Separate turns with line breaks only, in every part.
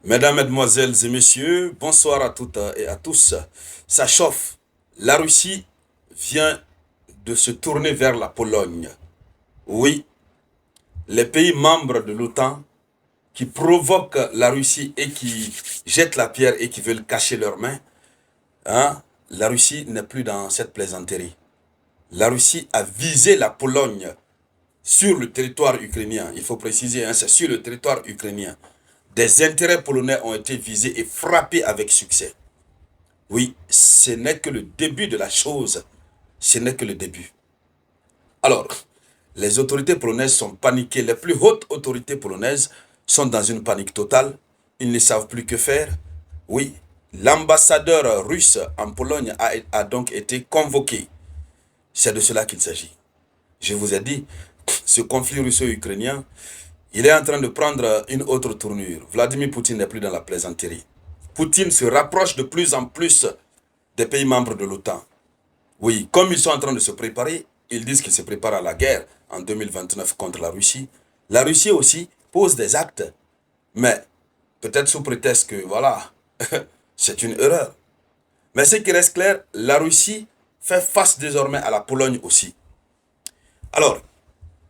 Mesdames, Mesdemoiselles et Messieurs, bonsoir à toutes et à tous. Ça chauffe. La Russie vient de se tourner vers la Pologne. Oui, les pays membres de l'OTAN qui provoquent la Russie et qui jettent la pierre et qui veulent cacher leurs mains, hein, la Russie n'est plus dans cette plaisanterie. La Russie a visé la Pologne sur le territoire ukrainien. Il faut préciser, c'est sur le territoire ukrainien. Des intérêts polonais ont été visés et frappés avec succès. Oui, ce n'est que le début de la chose. Ce n'est que le début. Alors, les autorités polonaises sont paniquées. Les plus hautes autorités polonaises sont dans une panique totale. Ils ne savent plus que faire. Oui, l'ambassadeur russe en Pologne a donc été convoqué. C'est de cela qu'il s'agit. Je vous ai dit, ce conflit russo-ukrainien, il est en train de prendre une autre tournure. Vladimir Poutine n'est plus dans la plaisanterie. Poutine se rapproche de plus en plus des pays membres de l'OTAN. Oui, comme ils sont en train de se préparer, ils disent qu'ils se préparent à la guerre en 2029 contre la Russie. La Russie aussi pose des actes, mais peut-être sous prétexte que, voilà, c'est une erreur. Mais ce qui reste clair, la Russie fait face désormais à la Pologne aussi. Alors,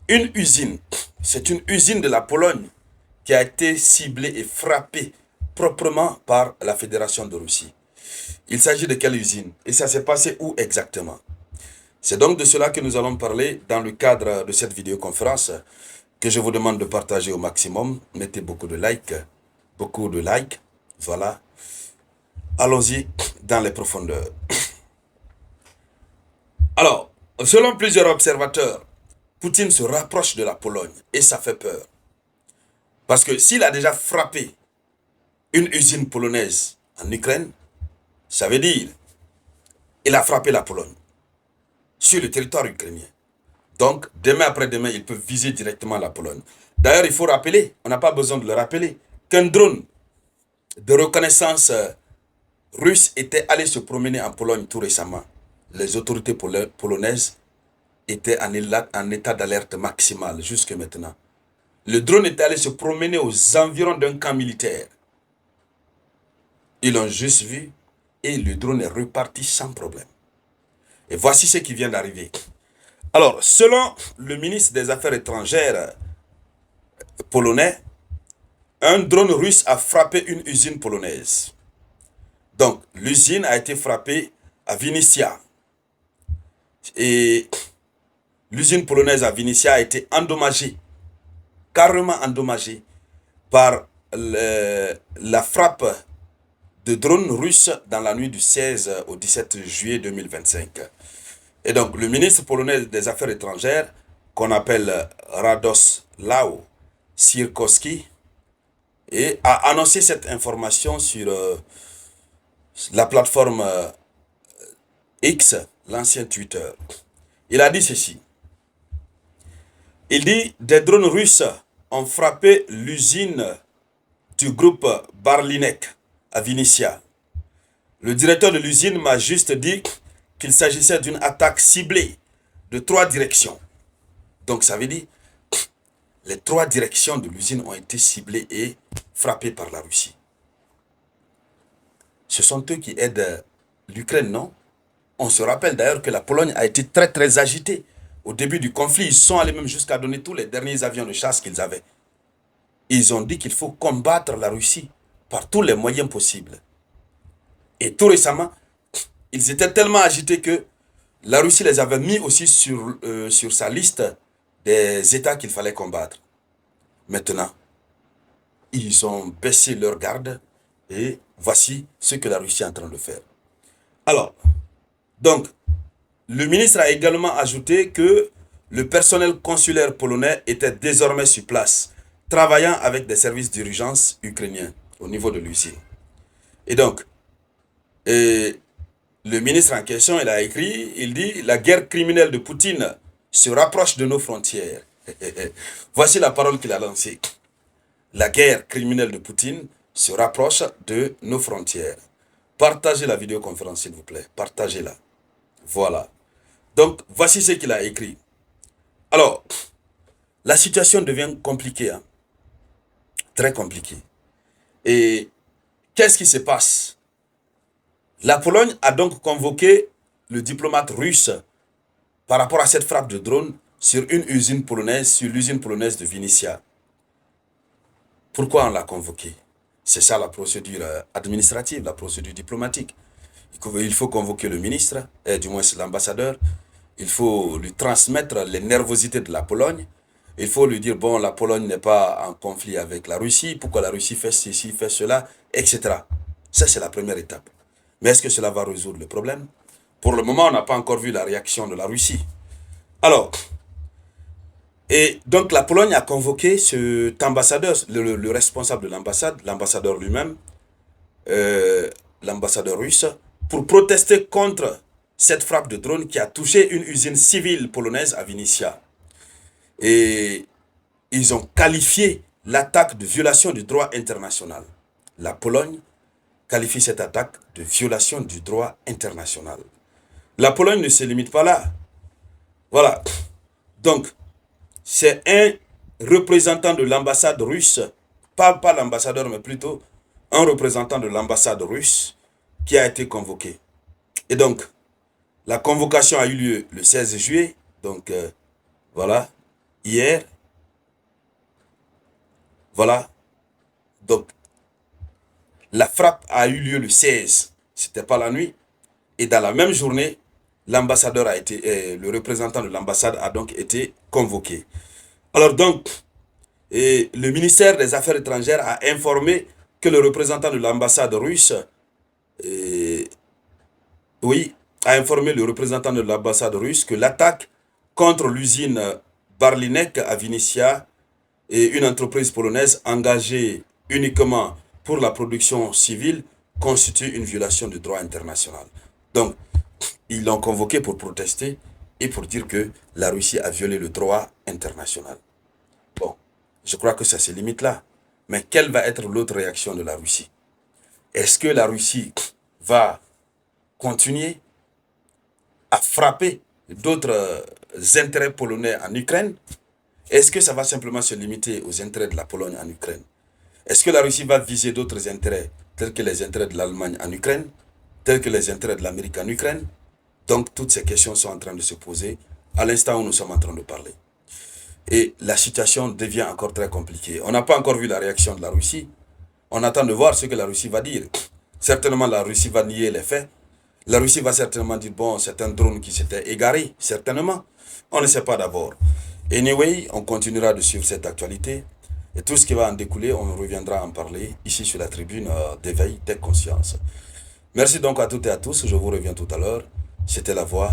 une usine, c'est une usine de la Pologne qui a été ciblée et frappée proprement par la Fédération de Russie. Il s'agit de quelle usine? Et ça s'est passé où exactement? C'est donc de cela que nous allons parler dans le cadre de cette vidéoconférence que je vous demande de partager au maximum. Mettez beaucoup de likes, beaucoup de likes. Voilà. Allons-y dans les profondeurs. Alors, selon plusieurs observateurs, Poutine se rapproche de la Pologne et ça fait peur. Parce que s'il a déjà frappé une usine polonaise en Ukraine, ça veut dire qu'il a frappé la Pologne sur le territoire ukrainien. Donc, demain après-demain, ils peuvent viser directement la Pologne. D'ailleurs, il faut rappeler, on n'a pas besoin de le rappeler, qu'un drone de reconnaissance russe était allé se promener en Pologne tout récemment. Les autorités polonaises étaient en état d'alerte maximale jusque maintenant. Le drone était allé se promener aux environs d'un camp militaire. Ils l'ont juste vu et le drone est reparti sans problème. Et voici ce qui vient d'arriver. Alors, selon le ministre des Affaires étrangères polonais, un drone russe a frappé une usine polonaise. Donc, l'usine a été frappée à Vinitia. Et l'usine polonaise à Vinitia a été endommagée, carrément endommagée, par la frappe de drones russes dans la nuit du 16 au 17 juillet 2025. Et donc, le ministre polonais des Affaires étrangères, qu'on appelle Radoslaw Sikorski, a annoncé cette information sur la plateforme X, l'ancien Twitter. Il a dit ceci. Il dit, des drones russes ont frappé l'usine du groupe Barlinek à Vinitia. Le directeur de l'usine m'a juste dit qu'il s'agissait d'une attaque ciblée de 3 directions. Donc ça veut dire les 3 directions de l'usine ont été ciblées et frappées par la Russie. Ce sont eux qui aident l'Ukraine, non? On se rappelle d'ailleurs que la Pologne a été très très agitée. Au début du conflit, ils sont allés même jusqu'à donner tous les derniers avions de chasse qu'ils avaient. Ils ont dit qu'il faut combattre la Russie par tous les moyens possibles. Et tout récemment, ils étaient tellement agités que la Russie les avait mis aussi sur sa liste des États qu'il fallait combattre. Maintenant, ils ont baissé leur garde et voici ce que la Russie est en train de faire. Alors, donc, le ministre a également ajouté que le personnel consulaire polonais était désormais sur place, travaillant avec des services d'urgence ukrainiens au niveau de l'usine. Et donc, le ministre en question, il a écrit, il dit, la guerre criminelle de Poutine se rapproche de nos frontières. Voici la parole qu'il a lancée. La guerre criminelle de Poutine se rapproche de nos frontières. Partagez la vidéoconférence, s'il vous plaît. Partagez-la. Voilà. Donc, voici ce qu'il a écrit. Alors, la situation devient compliquée. Très compliquée. Et qu'est-ce qui se passe? La Pologne a donc convoqué le diplomate russe par rapport à cette frappe de drone sur une usine polonaise, sur l'usine polonaise de Vinitia. Pourquoi on l'a convoqué? C'est ça la procédure administrative, la procédure diplomatique. Il faut convoquer le ministre, du moins l'ambassadeur. Il faut lui transmettre les nervosités de la Pologne. Il faut lui dire, bon, la Pologne n'est pas en conflit avec la Russie, pourquoi la Russie fait ceci, fait cela, etc. Ça, c'est la première étape. Mais est-ce que cela va résoudre le problème? Pour le moment, on n'a pas encore vu la réaction de la Russie. Alors, et donc la Pologne a convoqué cet ambassadeur, le responsable de l'ambassade, l'ambassadeur lui-même, l'ambassadeur russe, pour protester contre cette frappe de drone qui a touché une usine civile polonaise à Vinitia. Et ils ont qualifié l'attaque de violation du droit international. La Pologne qualifie cette attaque de violation du droit international. La Pologne ne se limite pas là. Voilà. Donc, c'est un représentant de l'ambassade russe, pas l'ambassadeur, mais plutôt un représentant de l'ambassade russe qui a été convoqué. Et donc, la convocation a eu lieu le 16 juillet, donc voilà, hier. Voilà, donc la frappe a eu lieu le 16, c'était pas la nuit. Et dans la même journée, l'ambassadeur a été, le représentant de l'ambassade a donc été convoqué. Alors donc, le ministère des Affaires étrangères a informé que le représentant de l'ambassade russe, oui, a informé le représentant de l'ambassade russe que l'attaque contre l'usine Barlinek à Vinitia et une entreprise polonaise engagée uniquement pour la production civile constitue une violation du droit international. Donc, ils l'ont convoqué pour protester et pour dire que la Russie a violé le droit international. Bon, je crois que ça se limite là. Mais quelle va être l'autre réaction de la Russie? Est-ce que la Russie va continuer à frapper d'autres intérêts polonais en Ukraine? Est-ce que ça va simplement se limiter aux intérêts de la Pologne en Ukraine? Est-ce que la Russie va viser d'autres intérêts, tels que les intérêts de l'Allemagne en Ukraine, tels que les intérêts de l'Amérique en Ukraine? Donc, toutes ces questions sont en train de se poser à l'instant où nous sommes en train de parler. Et la situation devient encore très compliquée. On n'a pas encore vu la réaction de la Russie. On attend de voir ce que la Russie va dire. Certainement, la Russie va nier les faits. La Russie va certainement dire, bon, c'est un drone qui s'était égaré, certainement. On ne sait pas d'abord. Anyway, on continuera de suivre cette actualité. Et tout ce qui va en découler, on reviendra en parler ici sur la tribune d'éveil des consciences. Merci donc à toutes et à tous. Je vous reviens tout à l'heure. C'était La Voix.